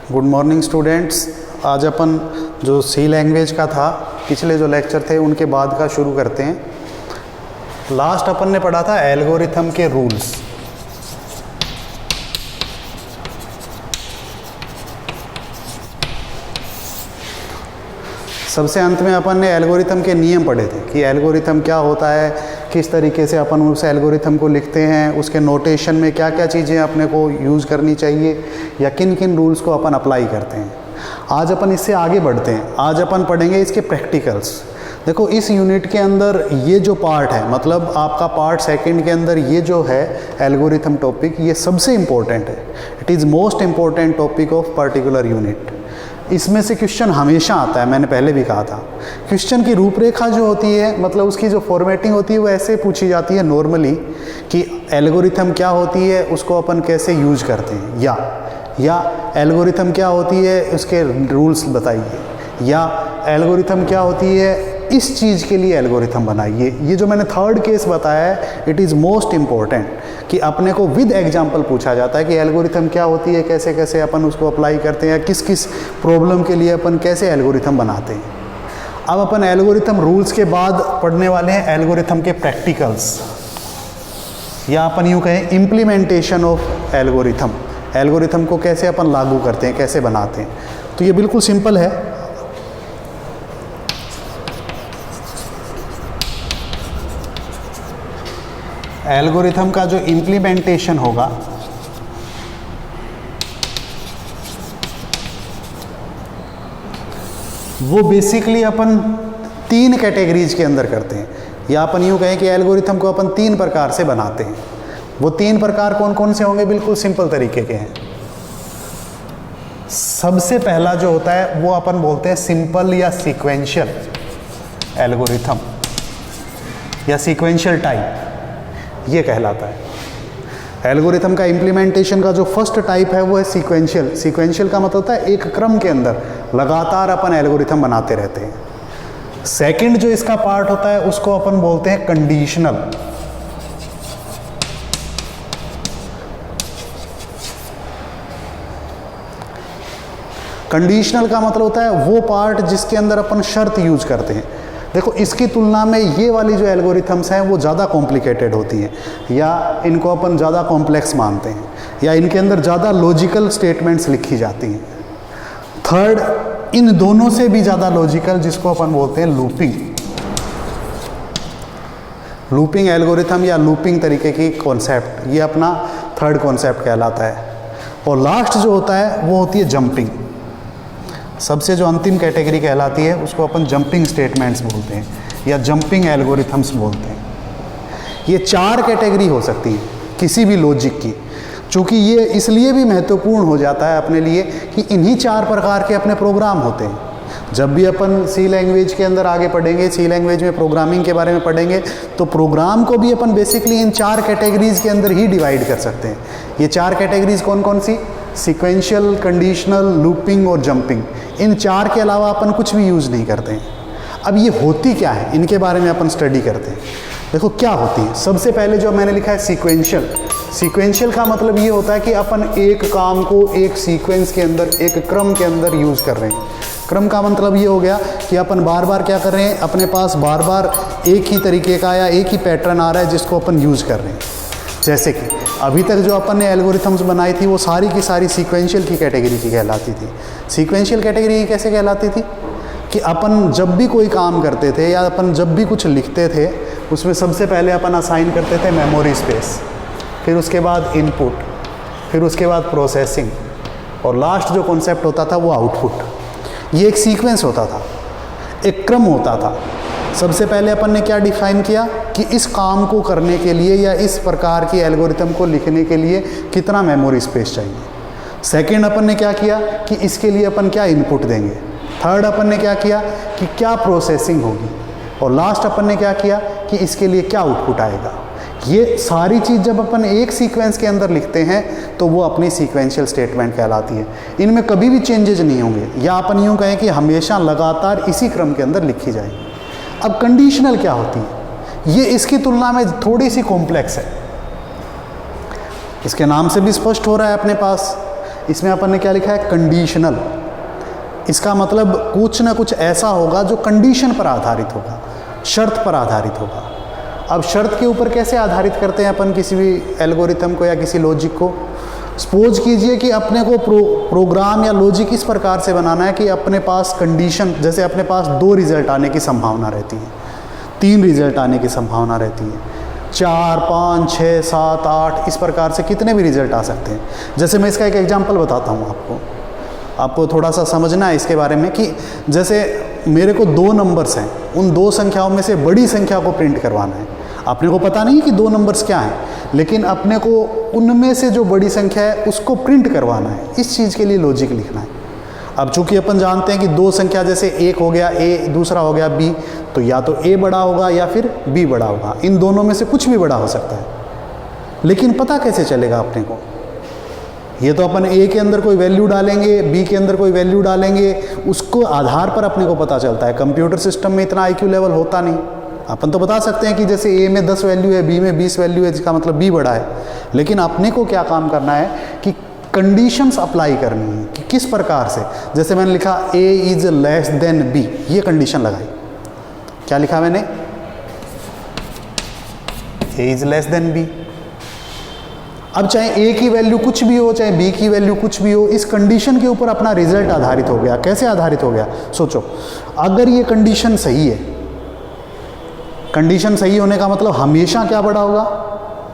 Good morning students. आज अपन जो सी language का था, पिछले जो लेक्चर थे उनके बाद का शुरू करते हैं। लास्ट अपन ने पढ़ा था एल्गोरिथम के रूल्स। सबसे अंत में अपन ने एल्गोरिथम के नियम पढ़े थे कि एल्गोरिथम क्या होता है, किस तरीके से अपन उस एल्गोरिथम को लिखते हैं, उसके नोटेशन में क्या क्या चीज़ें अपने को यूज़ करनी चाहिए या किन किन रूल्स को अपन अप्लाई करते हैं। आज अपन इससे आगे बढ़ते हैं। आज अपन पढ़ेंगे इसके प्रैक्टिकल्स। देखो, इस यूनिट के अंदर ये जो पार्ट है, मतलब आपका पार्ट सेकंड के अंदर ये जो है एल्गोरिथम टॉपिक, ये सबसे इम्पोर्टेंट है। It is most important topic of particular unit. इसमें से क्वेश्चन हमेशा आता है, मैंने पहले भी कहा था। क्वेश्चन की रूपरेखा जो होती है, मतलब उसकी जो फॉर्मेटिंग होती है, वो ऐसे पूछी जाती है नॉर्मली कि एल्गोरिथम क्या होती है, उसको अपन कैसे यूज करते हैं, या एल्गोरिथम क्या होती है, उसके रूल्स बताइए, या एल्गोरिथम क्या होती है, इस चीज़ के लिए एल्गोरिथम बनाइए। ये जो मैंने थर्ड केस बताया है, इट इज़ मोस्ट इम्पॉर्टेंट कि अपने को विद एग्जाम्पल पूछा जाता है कि एल्गोरिथम क्या होती है, कैसे कैसे अपन उसको अप्लाई करते हैं, किस किस प्रॉब्लम के लिए अपन कैसे एल्गोरिथम बनाते हैं। अब अपन एल्गोरिथम रूल्स के बाद पढ़ने वाले हैं एल्गोरिथम के प्रैक्टिकल्स, या अपन यूँ कहें इम्प्लीमेंटेशन ऑफ एल्गोरिथम। एल्गोरिथम को कैसे अपन लागू करते हैं, कैसे बनाते हैं। तो ये बिल्कुल सिंपल है। एल्गोरिथम का जो इम्प्लीमेंटेशन होगा वो बेसिकली अपन तीन कैटेगरीज के अंदर करते हैं, या अपन यूँ कहें कि एल्गोरिथम को अपन तीन प्रकार से बनाते हैं। वो तीन प्रकार कौन कौन से होंगे? बिल्कुल सिंपल तरीके के हैं। सबसे पहला जो होता है वो अपन बोलते हैं सिंपल या सीक्वेंशियल एल्गोरिथम, या सीक्वेंशियल टाइप, ये कहलाता है। एल्गोरिथम का इम्प्लीमेंटेशन का जो फर्स्ट टाइप है वो है सीक्वेंशियल। सीक्वेंशियल का मतलब होता है एक क्रम के अंदर लगातार अपन एल्गोरिथम बनाते रहते हैं। सेकंड जो इसका पार्ट होता है उसको अपन बोलते हैं कंडीशनल। कंडीशनल का मतलब होता है वो पार्ट जिसके अंदर अपन शर्त यूज करते हैं। देखो, इसकी तुलना में ये वाली जो एल्गोरिथम्स हैं वो ज़्यादा कॉम्प्लिकेटेड होती हैं, या इनको अपन ज़्यादा कॉम्प्लेक्स मानते हैं, या इनके अंदर ज़्यादा लॉजिकल स्टेटमेंट्स लिखी जाती हैं। थर्ड, इन दोनों से भी ज़्यादा लॉजिकल, जिसको अपन बोलते हैं लूपिंग। लूपिंग एल्गोरिथम या लूपिंग तरीके की कॉन्सेप्ट, ये अपना थर्ड कॉन्सेप्ट कहलाता है। और लास्ट जो होता है वो होती है जंपिंग। सबसे जो अंतिम कैटेगरी कहलाती है उसको अपन जंपिंग स्टेटमेंट्स बोलते हैं, या जंपिंग एल्गोरिथम्स बोलते हैं। ये चार कैटेगरी हो सकती है किसी भी लॉजिक की। चूँकि ये इसलिए भी महत्वपूर्ण हो जाता है अपने लिए कि इन्हीं चार प्रकार के अपने प्रोग्राम होते हैं। जब भी अपन सी लैंग्वेज के अंदर आगे पढ़ेंगे, सी लैंग्वेज में प्रोग्रामिंग के बारे में पढ़ेंगे, तो प्रोग्राम को भी अपन बेसिकली इन चार कैटेगरीज के अंदर ही डिवाइड कर सकते हैं। ये चार कैटेगरीज कौन कौन सी? सीक्वेंशियल, कंडीशनल, लूपिंग और जंपिंग। इन चार के अलावा अपन कुछ भी यूज़ नहीं करते हैं। अब ये होती क्या है, इनके बारे में अपन स्टडी करते हैं। देखो क्या होती है। सबसे पहले जो मैंने लिखा है सीक्वेंशियल। सीक्वेंशियल का मतलब ये होता है कि अपन एक काम को एक सीक्वेंस के अंदर, एक क्रम के अंदर यूज़ कर रहे हैं। क्रम का मतलब ये हो गया कि अपन बार बार क्या कर रहे हैं, अपने पास बार बार एक ही तरीके का या एक ही पैटर्न आ रहा है जिसको अपन यूज़ कर रहे हैं। जैसे कि अभी तक जो अपन ने एल्गोरिथम्स बनाई थी वो सारी की सारी सीक्वेंशियल की कैटेगरी की कहलाती थी। सीक्वेंशियल कैटेगरी कैसे कहलाती थी कि अपन जब भी कोई काम करते थे या अपन जब भी कुछ लिखते थे, उसमें सबसे पहले अपन असाइन करते थे मेमोरी स्पेस, फिर उसके बाद इनपुट, फिर उसके बाद प्रोसेसिंग, और लास्ट जो कॉन्सेप्ट होता था वो आउटपुट। ये एक सीक्वेंस होता था, एक क्रम होता था। सबसे पहले अपन ने क्या डिफाइन किया कि इस काम को करने के लिए या इस प्रकार की एल्गोरिथम को लिखने के लिए कितना मेमोरी स्पेस चाहिए। सेकंड अपन ने क्या किया कि इसके लिए अपन क्या इनपुट देंगे। थर्ड अपन ने क्या किया कि क्या प्रोसेसिंग होगी, और लास्ट अपन ने क्या किया कि इसके लिए क्या आउटपुट आएगा। ये सारी चीज़ जब अपन एक सीक्वेंस के अंदर लिखते हैं तो वो अपनी सीक्वेंशियल स्टेटमेंट कहलाती है। इनमें कभी भी चेंजेज नहीं होंगे, या अपन यूँ कहें कि हमेशा लगातार इसी क्रम के अंदर लिखी जाएगी। अब कंडीशनल क्या होती है? ये इसकी तुलना में थोड़ी सी कॉम्प्लेक्स है। इसके नाम से भी स्पष्ट हो रहा है अपने पास। इसमें अपन ने क्या लिखा है, कंडीशनल। इसका मतलब कुछ ना कुछ ऐसा होगा जो कंडीशन पर आधारित होगा, शर्त पर आधारित होगा। अब शर्त के ऊपर कैसे आधारित करते हैं अपन किसी भी एल्गोरिथम को या किसी लॉजिक को? सपोज कीजिए कि अपने को प्रोग्राम या लॉजिक इस प्रकार से बनाना है कि अपने पास कंडीशन, जैसे अपने पास 2 रिजल्ट आने की संभावना रहती है, 3 रिजल्ट आने की संभावना रहती है, 4, 5, 6, 7, 8, इस प्रकार से कितने भी रिजल्ट आ सकते हैं। जैसे मैं इसका एक एग्जांपल बताता हूँ आपको थोड़ा सा समझना है इसके बारे में कि जैसे मेरे को 2 नंबर्स हैं, उन 2 संख्याओं में से बड़ी संख्या को प्रिंट करवाना है। अपने को पता नहीं कि 2 नंबर्स क्या हैं, लेकिन अपने को उनमें से जो बड़ी संख्या है उसको प्रिंट करवाना है। इस चीज़ के लिए लॉजिक लिखना है। अब चूंकि अपन जानते हैं कि 2 संख्या जैसे एक हो गया ए, दूसरा हो गया बी, तो या तो ए बड़ा होगा या फिर बी बड़ा होगा, इन दोनों में से कुछ भी बड़ा हो सकता है। लेकिन पता कैसे चलेगा अपने को? ये तो अपन ए के अंदर कोई वैल्यू डालेंगे, बी के अंदर कोई वैल्यू डालेंगे, उसको आधार पर अपने को पता चलता है। कंप्यूटर सिस्टम में इतना IQ लेवल होता नहीं। अपन तो बता सकते हैं कि जैसे ए में 10 वैल्यू है, बी में 20 वैल्यू है, जिसका मतलब बी बड़ा है। लेकिन अपने को क्या काम करना है कि कंडीशंस अप्लाई करनी है कि किस प्रकार से। जैसे मैंने लिखा ए इज लेस देन बी, ये कंडीशन लगाई। क्या लिखा मैंने? ए इज लेस देन बी। अब चाहे ए की वैल्यू कुछ भी हो, चाहे बी की वैल्यू कुछ भी हो, इस कंडीशन के ऊपर अपना रिजल्ट आधारित हो गया। कैसे आधारित हो गया? सोचो, अगर ये कंडीशन सही है, कंडीशन सही होने का मतलब हमेशा क्या बड़ा होगा?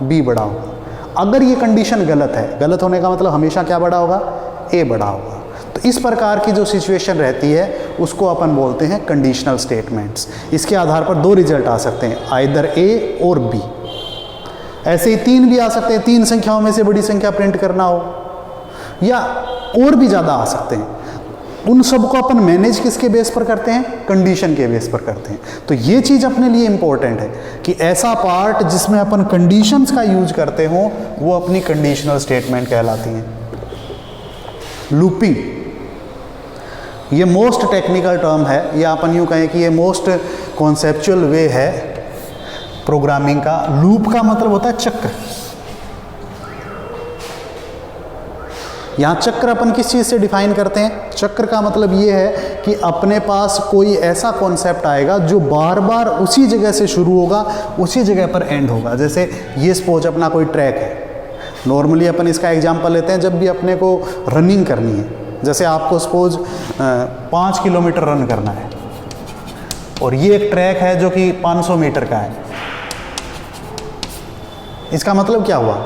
बी बड़ा होगा। अगर ये कंडीशन गलत है, गलत होने का मतलब हमेशा क्या बड़ा होगा? ए बड़ा होगा। तो इस प्रकार की जो सिचुएशन रहती है उसको अपन बोलते हैं कंडीशनल स्टेटमेंट्स। इसके आधार पर 2 रिजल्ट आ सकते हैं, आइदर ए और बी। ऐसे ही 3 भी आ सकते हैं, 3 संख्याओं में से बड़ी संख्या प्रिंट करना हो, या और भी ज़्यादा आ सकते हैं। उन सबको अपन मैनेज किसके बेस पर करते हैं? कंडीशन के बेस पर करते हैं। तो ये चीज़ अपने लिए इंपॉर्टेंट है कि ऐसा पार्ट जिसमें अपन कंडीशंस का यूज करते हो वो अपनी कंडीशनल स्टेटमेंट कहलाती हैं। लूपिंग, ये मोस्ट टेक्निकल टर्म है, या अपन यूँ कहें कि ये मोस्ट कॉन्सेप्चुअल वे है प्रोग्रामिंग का। लूप का मतलब होता है चक्र। यहाँ चक्र अपन किस चीज़ से डिफाइन करते हैं? चक्र का मतलब ये है कि अपने पास कोई ऐसा कॉन्सेप्ट आएगा जो बार बार उसी जगह से शुरू होगा, उसी जगह पर एंड होगा। जैसे ये सपोज अपना कोई ट्रैक है, नॉर्मली अपन इसका एग्जांपल लेते हैं जब भी अपने को रनिंग करनी है। जैसे आपको सपोज 5 किलोमीटर रन करना है और ये एक ट्रैक है जो कि 500 मीटर का है। इसका मतलब क्या हुआ?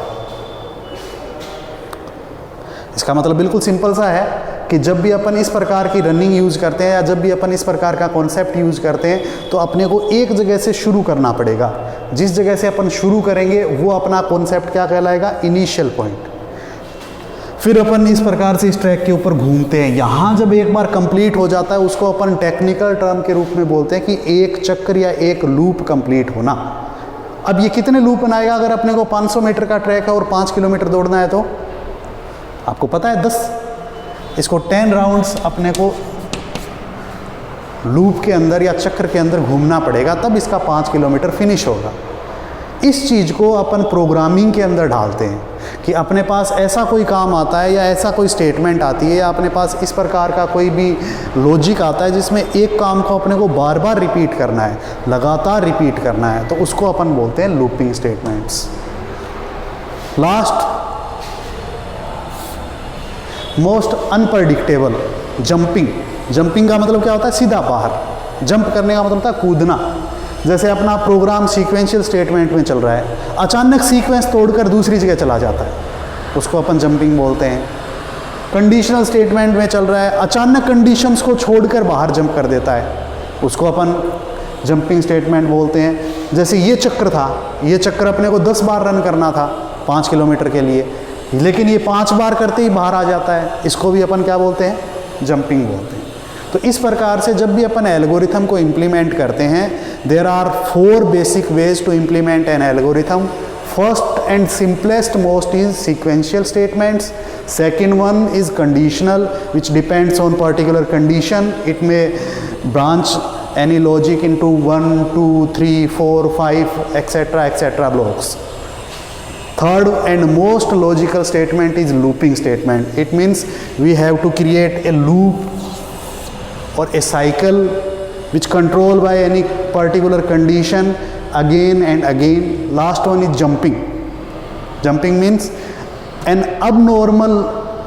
इसका मतलब बिल्कुल सिंपल सा है कि जब भी अपन इस प्रकार की रनिंग यूज करते हैं या जब भी अपन इस प्रकार का कॉन्सेप्ट यूज करते हैं तो अपने को एक जगह से शुरू करना पड़ेगा। जिस जगह से अपन शुरू करेंगे वो अपना कॉन्सेप्ट क्या कहलाएगा? Initial point. फिर अपन इस प्रकार से इस ट्रैक के ऊपर घूमते हैं। यहाँ जब एक बार कंप्लीट हो जाता है उसको अपन टेक्निकल टर्म के रूप में बोलते हैं कि एक चक्कर या एक लूप कंप्लीट होना। अब ये कितने लूप बनाएगा? अगर अपने को 500 मीटर का ट्रैक है और 5 किलोमीटर दौड़ना है तो आपको पता है 10, इसको 10 राउंड्स अपने को लूप के अंदर या चक्र के अंदर घूमना पड़ेगा, तब इसका 5 किलोमीटर फिनिश होगा। इस चीज़ को अपन प्रोग्रामिंग के अंदर डालते हैं कि अपने पास ऐसा कोई काम आता है या ऐसा कोई स्टेटमेंट आती है या अपने पास इस प्रकार का कोई भी लॉजिक आता है जिसमें एक काम को अपने को बार बार रिपीट करना है, लगातार रिपीट करना है, तो उसको अपन बोलते हैं looping statements. Last most unpredictable, jumping. Jumping का मतलब क्या होता है? सीधा बाहर। जंप करने का मतलब होता है कूदना। जैसे अपना प्रोग्राम सीक्वेंशियल स्टेटमेंट में चल रहा है, अचानक सीक्वेंस तोड़कर दूसरी जगह चला जाता है, उसको अपन जंपिंग बोलते हैं। कंडीशनल स्टेटमेंट में चल रहा है, अचानक कंडीशंस को छोड़कर बाहर जंप कर देता है, उसको अपन जंपिंग स्टेटमेंट बोलते हैं। जैसे ये चक्र था, ये चक्र अपने को 10 बार रन करना था 5 किलोमीटर के लिए, लेकिन ये 5 बार करते ही बाहर आ जाता है, इसको भी अपन क्या बोलते हैं? जंपिंग बोलते हैं। तो इस प्रकार से जब भी अपन एल्गोरिथम को इम्प्लीमेंट करते हैं, there are 4 basic ways to implement an algorithm. First and simplest most is sequential statements. Second one is conditional which depends on particular condition. It में branch any logic into 1, 2, 3, 4, 5 etc. etc. blocks. Third and most logical statement is looping statement. It means we have to create a loop or a cycle which controlled by any particular condition again and again. Last one is jumping. Jumping means an abnormal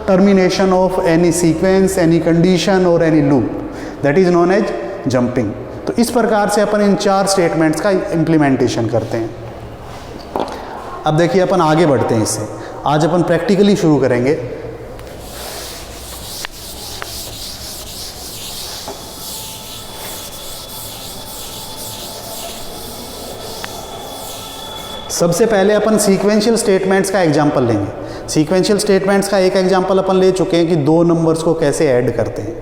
termination of any sequence, any condition or any loop. That is known as jumping. तो इस प्रकार से अपन इन 4 statements का implementation करते हैं। अब देखिए अपन आगे बढ़ते हैं इससे। आज अपन प्रैक्टिकली शुरू करेंगे। सबसे पहले अपन सीक्वेंशियल स्टेटमेंट्स का एग्जांपल लेंगे। सीक्वेंशियल स्टेटमेंट्स का एक एग्जांपल अपन ले चुके हैं कि 2 नंबर्स को कैसे ऐड करते हैं।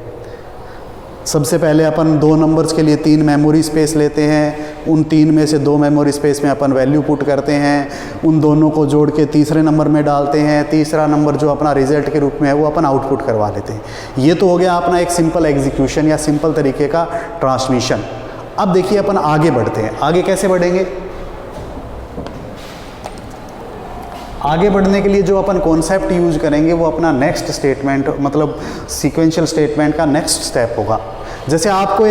सबसे पहले अपन 2 नंबर्स के लिए 3 मेमोरी स्पेस लेते हैं, उन 3 में से 2 मेमोरी स्पेस में अपन वैल्यू पुट करते हैं, उन दोनों को जोड़ के तीसरे नंबर में डालते हैं, तीसरा नंबर जो अपना रिजल्ट के रूप में है वो अपन आउटपुट करवा लेते हैं। ये तो हो गया अपना एक सिंपल एग्जीक्यूशन या सिंपल तरीके का ट्रांसमिशन। अब देखिए अपन आगे बढ़ते हैं। आगे कैसे बढ़ेंगे? आगे बढ़ने के लिए जो अपन कॉन्सेप्ट यूज करेंगे वो अपना नेक्स्ट स्टेटमेंट, मतलब सीक्वेंशियल स्टेटमेंट का नेक्स्ट स्टेप होगा। जैसे आपको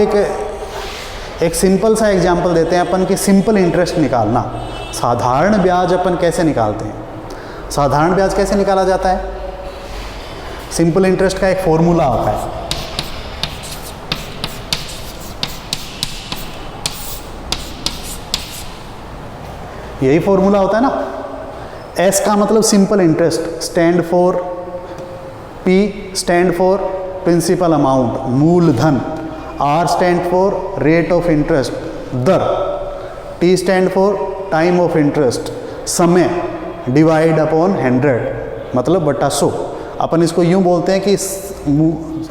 एक सिंपल सा एग्जांपल देते हैं अपन कि सिंपल इंटरेस्ट निकालना। साधारण ब्याज अपन कैसे निकालते हैं? साधारण ब्याज कैसे निकाला जाता है? सिंपल इंटरेस्ट का एक फॉर्मूला होता है। यही फॉर्मूला होता है ना। एस का मतलब simple interest stand for, P stand for principal amount, मूलधन, R stand for rate of interest, दर, T stand for time of interest, समय, डिवाइड अपॉन 100 मतलब बटा 100। अपन इसको यूं बोलते हैं कि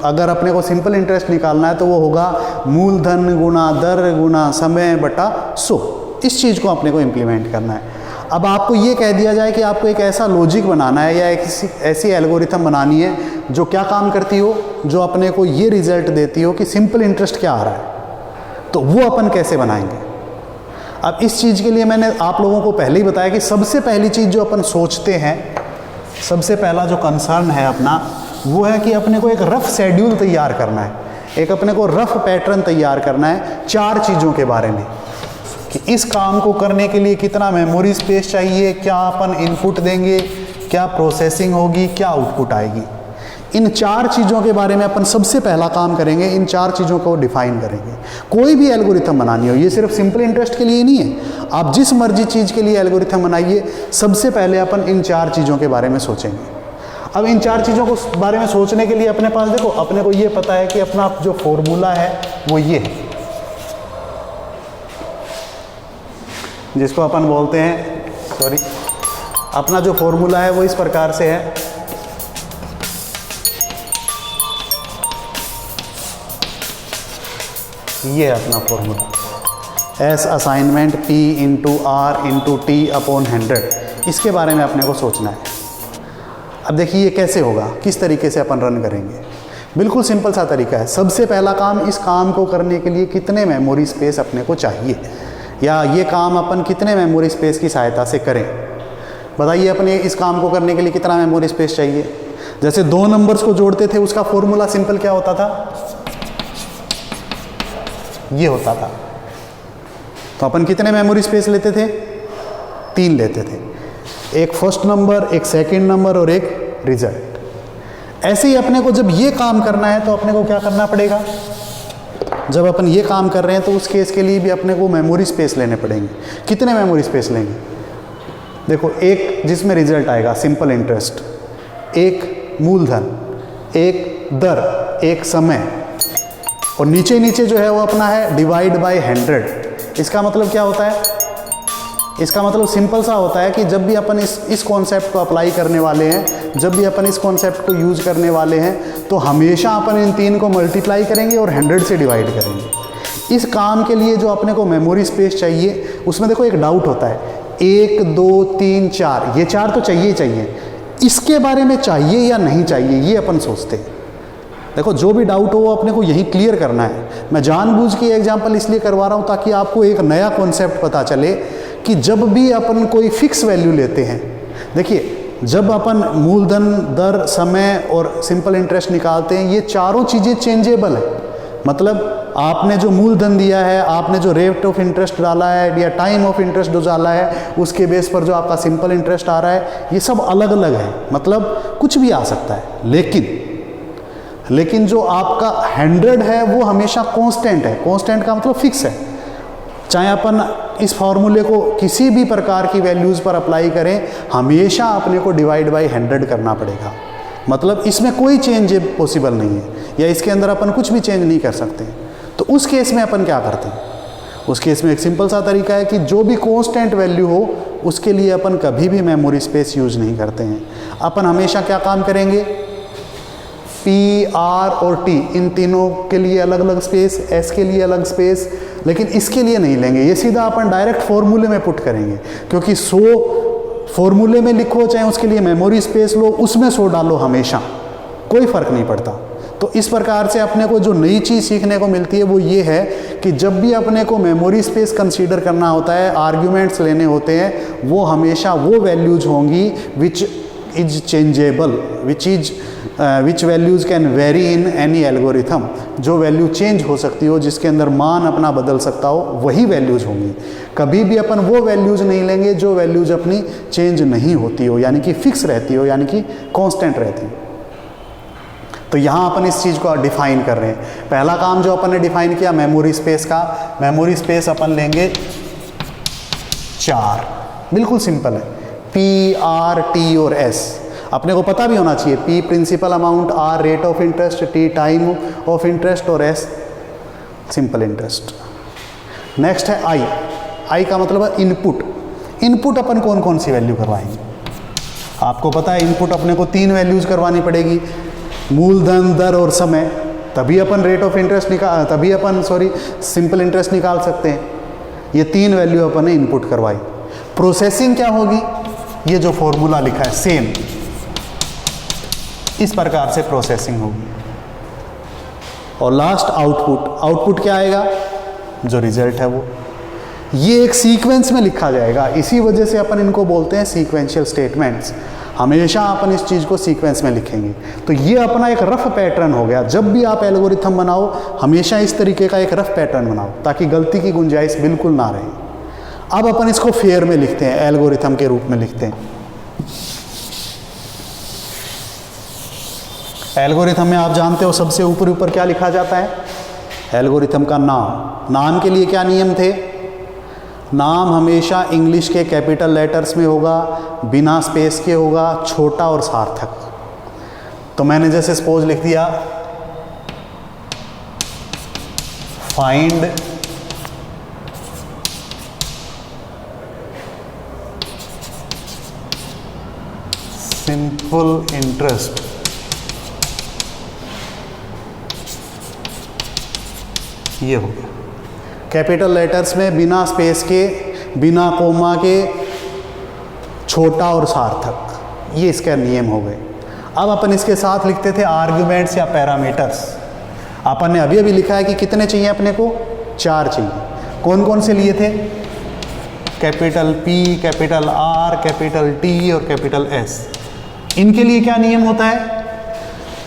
अगर अपने को सिंपल इंटरेस्ट निकालना है तो वो होगा मूलधन गुणा दर गुणा समय बटा 100। इस चीज़ को अपने को इम्प्लीमेंट करना है। अब आपको ये कह दिया जाए कि आपको एक ऐसा लॉजिक बनाना है या एक ऐसी एल्गोरिथम बनानी है जो क्या काम करती हो, जो अपने को ये रिजल्ट देती हो कि सिंपल इंटरेस्ट क्या आ रहा है, तो वो अपन कैसे बनाएंगे। अब इस चीज़ के लिए मैंने आप लोगों को पहले ही बताया कि सबसे पहली चीज़ जो अपन सोचते हैं, सबसे पहला जो कंसर्न है अपना वो है कि अपने को एक रफ शेड्यूल तैयार करना है, एक अपने को रफ पैटर्न तैयार करना है 4 चीज़ों के बारे में कि इस काम को करने के लिए कितना मेमोरी स्पेस चाहिए, क्या अपन इनपुट देंगे, क्या प्रोसेसिंग होगी, क्या आउटपुट आएगी। इन 4 चीज़ों के बारे में अपन सबसे पहला काम करेंगे, इन 4 चीज़ों को डिफाइन करेंगे। कोई भी एल्गोरिथम बनानी हो, ये सिर्फ सिंपल इंटरेस्ट के लिए नहीं है, आप जिस मर्जी चीज़ के लिए एल्गोरिथम बनाइए, सबसे पहले अपन इन 4 चीज़ों के बारे में सोचेंगे। अब इन 4 चीज़ों को बारे में सोचने के लिए अपने पास देखो, अपने को ये पता है कि अपना जो फॉर्मूला है वो ये है, जिसको अपन बोलते हैं, अपना जो फॉर्मूला है वो इस प्रकार से है। ये है अपना formula, S assignment P into R into T upon 100। इसके बारे में अपने को सोचना है। अब देखिए ये कैसे होगा, किस तरीके से अपन रन करेंगे। बिल्कुल सिंपल सा तरीका है। सबसे पहला काम, इस काम को करने के लिए कितने मेमोरी स्पेस अपने को चाहिए, या ये काम अपन कितने मेमोरी स्पेस की सहायता से करें। बताइए अपने इस काम को करने के लिए कितना मेमोरी स्पेस चाहिए। जैसे 2 नंबर्स को जोड़ते थे, उसका फॉर्मूला सिंपल क्या होता था, ये होता था। तो अपन कितने मेमोरी स्पेस लेते थे? 3 लेते थे, एक फर्स्ट नंबर, एक सेकंड नंबर और एक रिजल्ट। ऐसे ही अपने को जब ये काम करना है तो अपने को क्या करना पड़ेगा, जब अपन ये काम कर रहे हैं तो उस केस के लिए भी अपने को मेमोरी स्पेस लेने पड़ेंगे। कितने मेमोरी स्पेस लेंगे? देखो, एक जिसमें रिजल्ट आएगा सिंपल इंटरेस्ट, एक मूलधन, एक दर, एक समय, और नीचे नीचे जो है वो अपना है डिवाइड बाय 100। इसका मतलब क्या होता है? इसका मतलब सिंपल सा होता है कि जब भी अपन इस कॉन्सेप्ट को अप्लाई करने वाले हैं, जब भी अपन इस कॉन्सेप्ट को यूज करने वाले हैं, तो हमेशा अपन इन 3 को मल्टीप्लाई करेंगे और 100 से डिवाइड करेंगे। इस काम के लिए जो अपने को मेमोरी स्पेस चाहिए, उसमें देखो एक डाउट होता है, 1 2 3 4, ये 4 तो चाहिए ही चाहिए। इसके बारे में चाहिए या नहीं चाहिए, ये अपन सोचते हैं। देखो, जो भी डाउट हो वो अपने को यही क्लियर करना है। मैं जानबूझ के एग्जाम्पल इसलिए करवा रहा हूँ ताकि आपको एक नया कॉन्सेप्ट पता चले कि जब भी अपन कोई फिक्स वैल्यू लेते हैं, देखिए, जब अपन मूलधन, दर, समय और सिंपल इंटरेस्ट निकालते हैं, ये चारों चीज़ें चेंजेबल है। मतलब आपने जो मूलधन दिया है, आपने जो रेट ऑफ इंटरेस्ट डाला है या टाइम ऑफ इंटरेस्ट जो डाला है, उसके बेस पर जो आपका सिंपल इंटरेस्ट आ रहा है, ये सब अलग अलग है। मतलब कुछ भी आ सकता है, लेकिन जो आपका 100 है वो हमेशा कांस्टेंट है। कांस्टेंट का मतलब फिक्स है। चाहे अपन इस फॉर्मूले को किसी भी प्रकार की वैल्यूज़ पर अप्लाई करें, हमेशा अपने को डिवाइड बाई 100 करना पड़ेगा। मतलब इसमें कोई चेंज पॉसिबल नहीं है, या इसके अंदर अपन कुछ भी चेंज नहीं कर सकते। तो उस केस में अपन क्या करते हैं? उस केस में एक सिंपल सा तरीका है कि जो भी कांस्टेंट वैल्यू हो, उसके लिए अपन कभी भी मेमोरी स्पेस यूज नहीं करते हैं। अपन हमेशा क्या काम करेंगे? पी, आर और टी, इन तीनों के लिए अलग अलग स्पेस, एस के लिए अलग स्पेस, लेकिन इसके लिए नहीं लेंगे। ये सीधा अपन डायरेक्ट फॉर्मूले में पुट करेंगे, क्योंकि 100 फॉर्मूले में लिखो, चाहे उसके लिए मेमोरी स्पेस लो, उसमें 100 डालो, हमेशा कोई फ़र्क नहीं पड़ता। तो इस प्रकार से अपने को जो नई चीज़ सीखने को मिलती है वो ये है कि जब भी अपने को मेमोरी स्पेस कंसीडर करना होता है, आर्ग्यूमेंट्स लेने होते हैं, वो हमेशा वो वैल्यूज होंगी which is changeable, which values can very in any algorithm. जो वैल्यू चेंज हो सकती हो, जिसके अंदर मान अपना बदल सकता हो, वही वैल्यूज होंगी। कभी भी अपन वो वैल्यूज नहीं लेंगे जो वैल्यूज अपनी चेंज नहीं होती हो, यानी कि फिक्स रहती हो, यानी कि कांस्टेंट रहती हो। तो यहाँ अपन इस चीज़ को डिफाइन कर रहे हैं। पहला काम जो अपन ने डिफाइन किया मेमोरी स्पेस का, मेमोरी स्पेस अपन लेंगे 4, बिल्कुल सिंपल है, पी, आर, टी और एस। अपने को पता भी होना चाहिए, P principal amount, R rate of interest, T time of interest और एस सिंपल इंटरेस्ट। नेक्स्ट है आई। आई का मतलब है इनपुट। इनपुट अपन कौन कौन सी वैल्यू करवाएंगे? आपको पता है इनपुट अपने को 3 वैल्यूज करवानी पड़ेगी, मूलधन, दर और समय। तभी अपन rate of interest simple interest निकाल सकते हैं। ये 3 वैल्यू अपन ने इनपुट करवाई। प्रोसेसिंग क्या होगी? ये जो फॉर्मूला लिखा है सेम, इस प्रकार से प्रोसेसिंग होगी। और लास्ट आउटपुट। आउटपुट क्या आएगा? जो रिजल्ट है वो। ये एक सीक्वेंस में लिखा जाएगा, इसी वजह से अपन इनको बोलते हैं सीक्वेंशियल स्टेटमेंट्स। हमेशा अपन इस चीज़ को सीक्वेंस में लिखेंगे। तो ये अपना एक रफ पैटर्न हो गया। जब भी आप एल्गोरिथम बनाओ, हमेशा इस तरीके का एक रफ पैटर्न बनाओ, ताकि गलती की गुंजाइश बिल्कुल ना रहे। अब अपन इसको फेयर में लिखते हैं, एल्गोरिथम के रूप में लिखते हैं। एल्गोरिथम में आप जानते हो सबसे ऊपर क्या लिखा जाता है? एल्गोरिथम का नाम। नाम के लिए क्या नियम थे? नाम हमेशा इंग्लिश के कैपिटल लेटर्स में होगा, बिना स्पेस के होगा, छोटा और सार्थक। तो मैंने जैसे सपोज लिख दिया फाइंड सिंपल इंटरेस्ट, ये हो गया कैपिटल लेटर्स में, बिना स्पेस के, बिना कोमा के, छोटा और सार्थक। ये इसके नियम हो गए। अब अपन इसके साथ लिखते थे आर्ग्यूमेंट्स या पैरामीटर्स। अपन ने अभी लिखा है कि कितने चाहिए अपने को? 4 चाहिए। कौन कौन से लिए थे? Capital P, capital R, capital T और कैपिटल एस। इनके लिए क्या नियम होता है?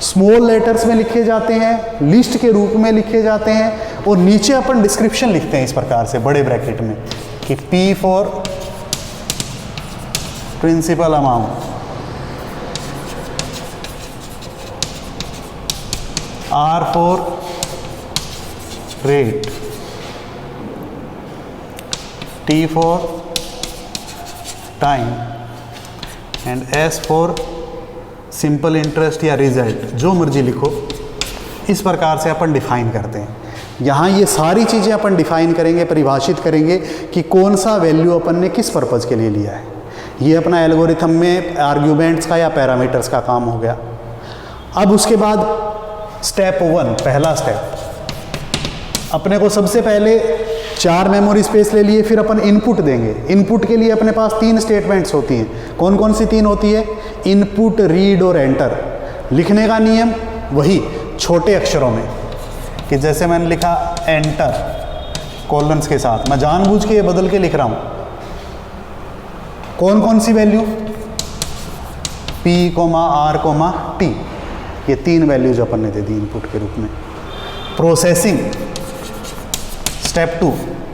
स्मॉल लेटर्स में लिखे जाते हैं, लिस्ट के रूप में लिखे जाते हैं, और नीचे अपन डिस्क्रिप्शन लिखते हैं इस प्रकार से बड़े ब्रैकेट में कि P for principal amount, R for rate, T for time and S for simple interest या रिजल्ट, जो मर्जी लिखो। इस प्रकार से अपन डिफाइन करते हैं। यहाँ ये सारी चीज़ें अपन डिफाइन करेंगे, परिभाषित करेंगे कि कौन सा वैल्यू अपन ने किस पर्पज़ के लिए लिया है। ये अपना एल्गोरिथम में आर्ग्यूमेंट्स का या पैरामीटर्स का काम हो गया। अब उसके बाद स्टेप 1, पहला स्टेप, अपने को सबसे पहले 4 मेमोरी स्पेस ले लिए, फिर अपन इनपुट देंगे। इनपुट के लिए अपने पास 3 स्टेटमेंट्स होती हैं। कौन कौन सी 3 होती है? इनपुट, रीड और एंटर। लिखने का नियम वही, छोटे अक्षरों में, कि जैसे मैंने लिखा एंटर कॉलन्स के साथ, मैं जानबूझ के ये बदल के लिख रहा हूँ। कौन कौन सी वैल्यू? P, R, T, ये 3 वैल्यूज अपन ने दे दी इनपुट के रूप में। प्रोसेसिंग, स्टेप 2,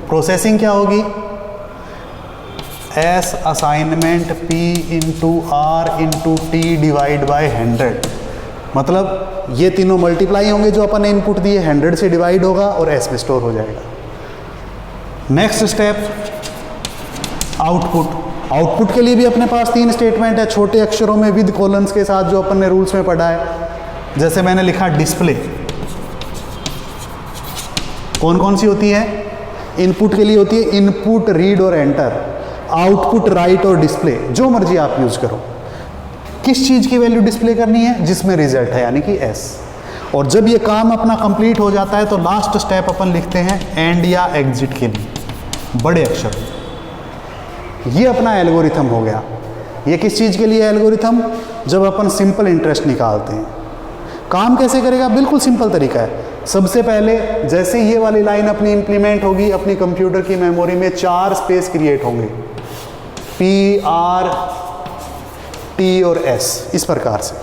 प्रोसेसिंग क्या होगी? S assignment P into R into T divide by 100, मतलब ये तीनों मल्टीप्लाई होंगे जो अपन ने इनपुट दिए, 100 से डिवाइड होगा और S में स्टोर हो जाएगा। Next step, output. आउटपुट के लिए भी अपने पास 3 स्टेटमेंट है, छोटे अक्षरों में विद कॉलम्स के साथ, जो अपन ने रूल्स में पढ़ा है। जैसे मैंने लिखा डिस्प्ले, कौन कौन सी होती है? इनपुट के लिए होती है इनपुट, रीड और एंटर, आउटपुट, राइट और डिस्प्ले, जो मर्जी आप यूज करो। किस चीज की वैल्यू डिस्प्ले करनी है? जिसमें रिजल्ट है, यानी कि S। और जब ये काम अपना कंप्लीट हो जाता है तो लास्ट स्टेप अपन लिखते हैं एंड या एग्जिट के लिए, बड़े अक्षर। ये अपना एल्गोरिथम हो गया। ये किस चीज़ के लिए एल्गोरिथम? जब अपन सिंपल इंटरेस्ट निकालते हैं। काम कैसे करेगा? बिल्कुल सिंपल तरीका है। सबसे पहले जैसे ये वाली लाइन अपनी इंप्लीमेंट होगी, अपनी कंप्यूटर की मेमोरी में 4 स्पेस क्रिएट होंगे, P, R, T और S, इस प्रकार से।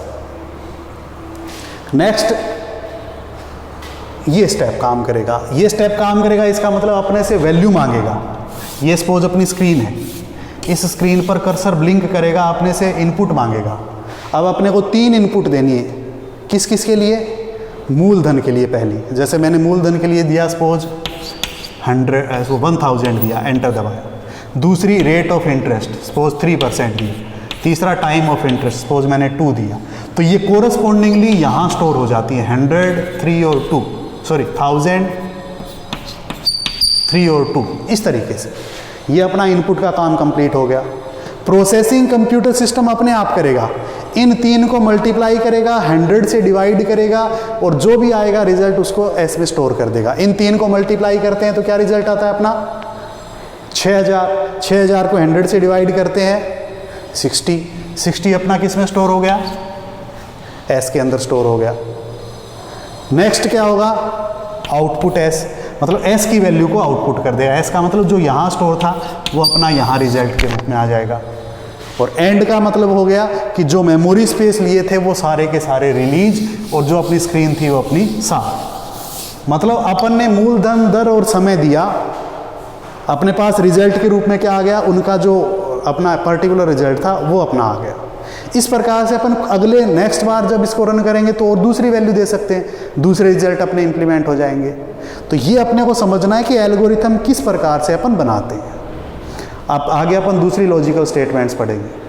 नेक्स्ट ये स्टेप काम करेगा। ये स्टेप काम करेगा, इसका मतलब अपने से वैल्यू मांगेगा। ये सपोज अपनी स्क्रीन है, इस स्क्रीन पर कर्सर ब्लिंक करेगा, अपने से इनपुट मांगेगा। अब अपने को 3 इनपुट देनी है। किस किस के लिए? मूलधन के लिए पहली, जैसे मैंने मूलधन के लिए दिया सपोज 1000 दिया, एंटर दबाया। दूसरी रेट ऑफ इंटरेस्ट सपोज 3% दिया। तीसरा टाइम ऑफ इंटरेस्ट सपोज मैंने 2 दिया। तो ये कोरस्पॉन्डिंगली यहाँ स्टोर हो जाती है, 100, 3 और 2, सॉरी 1000, 3 और 2, इस तरीके से। ये अपना इनपुट का काम कंप्लीट हो गया। प्रोसेसिंग कंप्यूटर सिस्टम अपने आप करेगा, इन 3 को मल्टीप्लाई करेगा, 100 से डिवाइड करेगा और जो भी आएगा रिजल्ट उसको S में स्टोर कर देगा। इन 3 को मल्टीप्लाई करते हैं तो क्या रिजल्ट आता है अपना? 6000। 6000 को 100 से डिवाइड करते हैं 60 अपना किस में स्टोर हो गया? S के अंदर स्टोर हो गया। नेक्स्ट क्या होगा? आउटपुट S, मतलब S की वैल्यू को आउटपुट कर देगा। S का मतलब जो यहाँ स्टोर था वो अपना यहाँ रिजल्ट के रूप में आ जाएगा। और एंड का मतलब हो गया कि जो मेमोरी स्पेस लिए थे वो सारे के सारे रिलीज, और जो अपनी स्क्रीन थी वो अपनी साफ। मतलब अपन ने मूलधन, दर और समय दिया, अपने पास रिजल्ट के रूप में क्या आ गया? उनका जो अपना पर्टिकुलर रिजल्ट था वो अपना आ गया। इस प्रकार से अपन अगले नेक्स्ट बार जब इसको रन करेंगे तो और दूसरी वैल्यू दे सकते हैं, दूसरे रिजल्ट अपने इंप्लीमेंट हो जाएंगे। तो ये अपने को समझना है कि एल्गोरिथम किस प्रकार से अपन बनाते हैं। अब आगे अपन दूसरी लॉजिकल स्टेटमेंट्स पढ़ेंगे।